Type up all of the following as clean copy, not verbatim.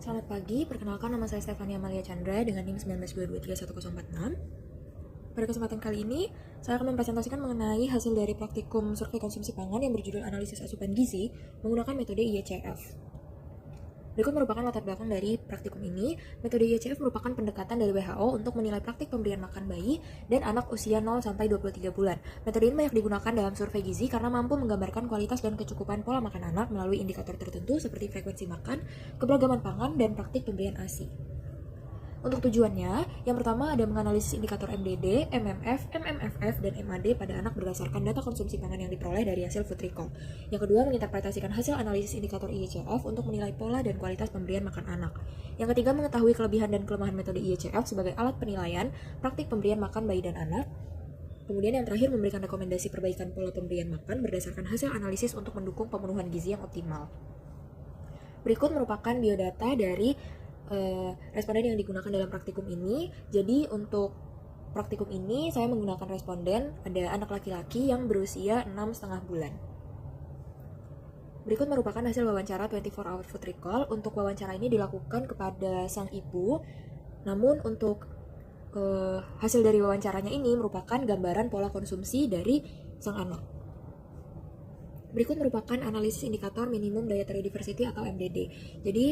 Selamat pagi, perkenalkan nama saya Stefania Amalia Chandra dengan NIM 19223146. Pada kesempatan kali ini, saya akan mempresentasikan mengenai hasil dari praktikum survei konsumsi pangan yang berjudul Analisis Asupan Gizi menggunakan metode IECF. Berikut merupakan latar belakang dari praktikum ini. Metode IECF merupakan pendekatan dari WHO untuk menilai praktik pemberian makan bayi dan anak usia 0-23 bulan. Metode ini banyak digunakan dalam survei gizi karena mampu menggambarkan kualitas dan kecukupan pola makan anak melalui indikator tertentu seperti frekuensi makan, keberagaman pangan, dan praktik pemberian ASI. Untuk tujuannya, yang pertama ada menganalisis indikator MDD, MMF, MMFF, dan MAD pada anak berdasarkan data konsumsi pangan yang diperoleh dari hasil food recall. Yang kedua, menginterpretasikan hasil analisis indikator IECF untuk menilai pola dan kualitas pemberian makan anak. Yang ketiga, mengetahui kelebihan dan kelemahan metode IECF sebagai alat penilaian praktik pemberian makan bayi dan anak. Kemudian yang terakhir, memberikan rekomendasi perbaikan pola pemberian makan berdasarkan hasil analisis untuk mendukung pemenuhan gizi yang optimal. Berikut merupakan biodata dari responden yang digunakan dalam praktikum ini. Jadi untuk praktikum ini saya menggunakan responden, ada anak laki-laki yang berusia 6,5 bulan. Berikut merupakan hasil wawancara 24 hour food recall. Untuk wawancara ini dilakukan kepada sang ibu, namun untuk hasil dari wawancaranya ini merupakan gambaran pola konsumsi dari sang anak. Berikut merupakan analisis indikator minimum dietary diversity atau MDD. Jadi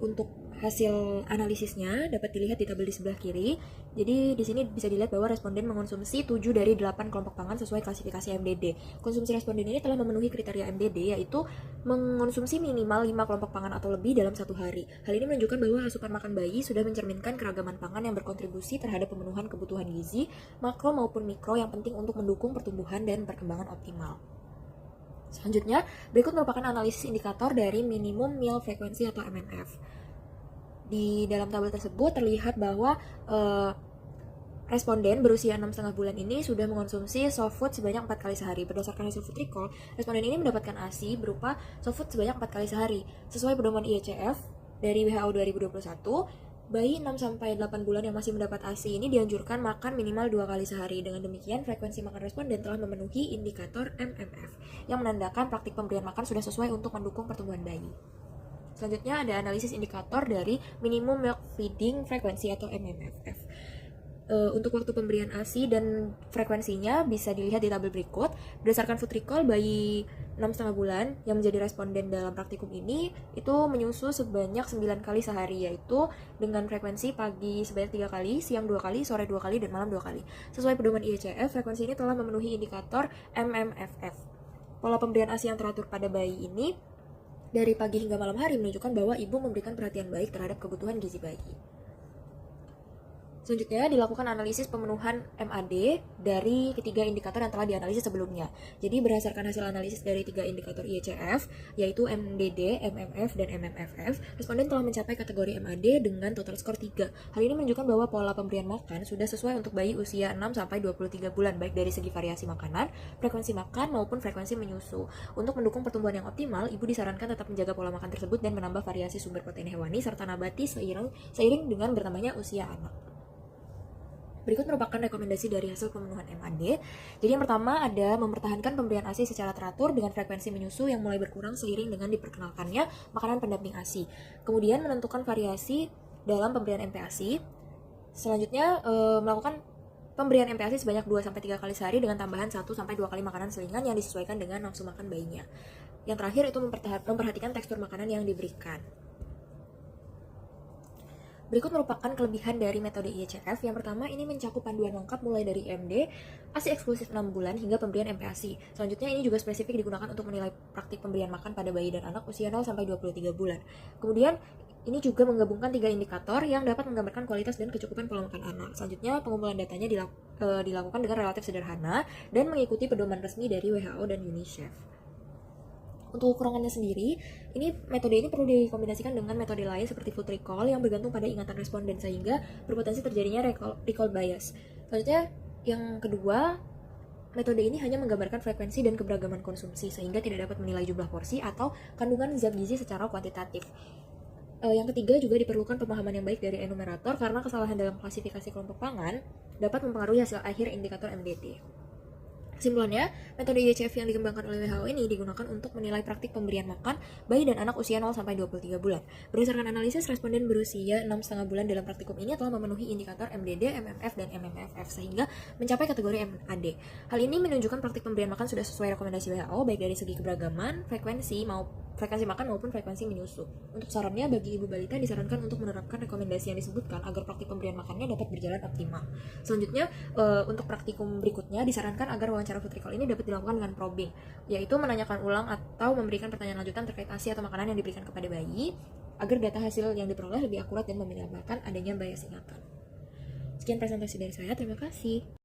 untuk hasil analisisnya dapat dilihat di tabel di sebelah kiri. Jadi di sini bisa dilihat bahwa responden mengonsumsi 7 dari 8 kelompok pangan sesuai klasifikasi MDD. Konsumsi responden ini telah memenuhi kriteria MDD, yaitu mengonsumsi minimal 5 kelompok pangan atau lebih dalam satu hari. Hal ini menunjukkan bahwa asupan makan bayi sudah mencerminkan keragaman pangan yang berkontribusi terhadap pemenuhan kebutuhan gizi makro maupun mikro yang penting untuk mendukung pertumbuhan dan perkembangan optimal. Selanjutnya, berikut merupakan analisis indikator dari minimum meal frequency atau MMF. Di dalam tabel tersebut terlihat bahwa responden berusia 6,5 bulan ini sudah mengonsumsi soft food sebanyak 4 kali sehari. Berdasarkan hasil food recall, responden ini mendapatkan ASI berupa soft food sebanyak 4 kali sehari. Sesuai pedoman IECF dari WHO 2021, bayi 6-8 bulan yang masih mendapat ASI ini dianjurkan makan minimal 2 kali sehari. Dengan demikian, frekuensi makan responden telah memenuhi indikator MMF yang menandakan praktik pemberian makan sudah sesuai untuk mendukung pertumbuhan bayi. Selanjutnya ada analisis indikator dari minimum milk feeding frequency atau MMFF. Untuk waktu pemberian ASI dan frekuensinya bisa dilihat di tabel berikut. Berdasarkan food recall, bayi 6,5 bulan yang menjadi responden dalam praktikum ini itu menyusu sebanyak 9 kali sehari, yaitu dengan frekuensi pagi sebanyak 3 kali, siang 2 kali, sore 2 kali, dan malam 2 kali. Sesuai pedoman IECF, frekuensi ini telah memenuhi indikator MMFF. Pola pemberian ASI yang teratur pada bayi ini dari pagi hingga malam hari menunjukkan bahwa ibu memberikan perhatian baik terhadap kebutuhan gizi bayi. Selanjutnya dilakukan analisis pemenuhan MAD dari ketiga indikator yang telah dianalisis sebelumnya. Jadi berdasarkan hasil analisis dari 3 indikator IECF, yaitu MDD, MMF, dan MMFF, responden telah mencapai kategori MAD dengan total skor 3. Hal ini menunjukkan bahwa pola pemberian makan sudah sesuai untuk bayi usia 6-23 bulan, baik dari segi variasi makanan, frekuensi makan, maupun frekuensi menyusu. Untuk mendukung pertumbuhan yang optimal, ibu disarankan tetap menjaga pola makan tersebut dan menambah variasi sumber protein hewani serta nabati seiring dengan bertambahnya usia anak. Berikut merupakan rekomendasi dari hasil pemenuhan MAD. Jadi yang pertama ada mempertahankan pemberian ASI secara teratur dengan frekuensi menyusu yang mulai berkurang seiring dengan diperkenalkannya makanan pendamping ASI. Kemudian menentukan variasi dalam pemberian MPASI. Selanjutnya melakukan pemberian MPASI sebanyak 2-3 kali sehari dengan tambahan 1-2 kali makanan selingan yang disesuaikan dengan nafsu makan bayinya. Yang terakhir itu memperhatikan tekstur makanan yang diberikan. Berikut merupakan kelebihan dari metode IECF. Yang pertama, ini mencakup panduan lengkap mulai dari MD, ASI eksklusif 6 bulan, hingga pemberian MPASI. Selanjutnya, ini juga spesifik digunakan untuk menilai praktik pemberian makan pada bayi dan anak usia 0-23 bulan. Kemudian, ini juga menggabungkan 3 indikator yang dapat menggambarkan kualitas dan kecukupan pola makan anak. Selanjutnya, pengumpulan datanya dilakukan dengan relatif sederhana dan mengikuti pedoman resmi dari WHO dan UNICEF. Untuk kekurangannya sendiri, metode ini perlu dikombinasikan dengan metode lain seperti food recall yang bergantung pada ingatan responden sehingga berpotensi terjadinya recall bias. Selanjutnya, yang kedua, metode ini hanya menggambarkan frekuensi dan keberagaman konsumsi sehingga tidak dapat menilai jumlah porsi atau kandungan zat gizi secara kuantitatif. Yang ketiga juga diperlukan pemahaman yang baik dari enumerator karena kesalahan dalam klasifikasi kelompok pangan dapat mempengaruhi hasil akhir indikator MDD. Kesimpulannya, metode ICF yang dikembangkan oleh WHO ini digunakan untuk menilai praktik pemberian makan bayi dan anak usia 0-23 bulan. Berdasarkan analisis, responden berusia 6,5 bulan dalam praktikum ini telah memenuhi indikator MDD, MMF, dan MMFF sehingga mencapai kategori MAD. Hal ini menunjukkan praktik pemberian makan sudah sesuai rekomendasi WHO baik dari segi keberagaman, frekuensi makan maupun frekuensi menyusu. Untuk sarannya, bagi ibu balita disarankan untuk menerapkan rekomendasi yang disebutkan agar praktik pemberian makannya dapat berjalan optimal. Selanjutnya, untuk praktikum berikutnya disarankan agar wawancara food recall ini dapat dilakukan dengan probing, yaitu menanyakan ulang atau memberikan pertanyaan lanjutan terkait ASI atau makanan yang diberikan kepada bayi agar data hasil yang diperoleh lebih akurat dan meminimalkan adanya bias ingatan. Sekian presentasi dari saya, terima kasih.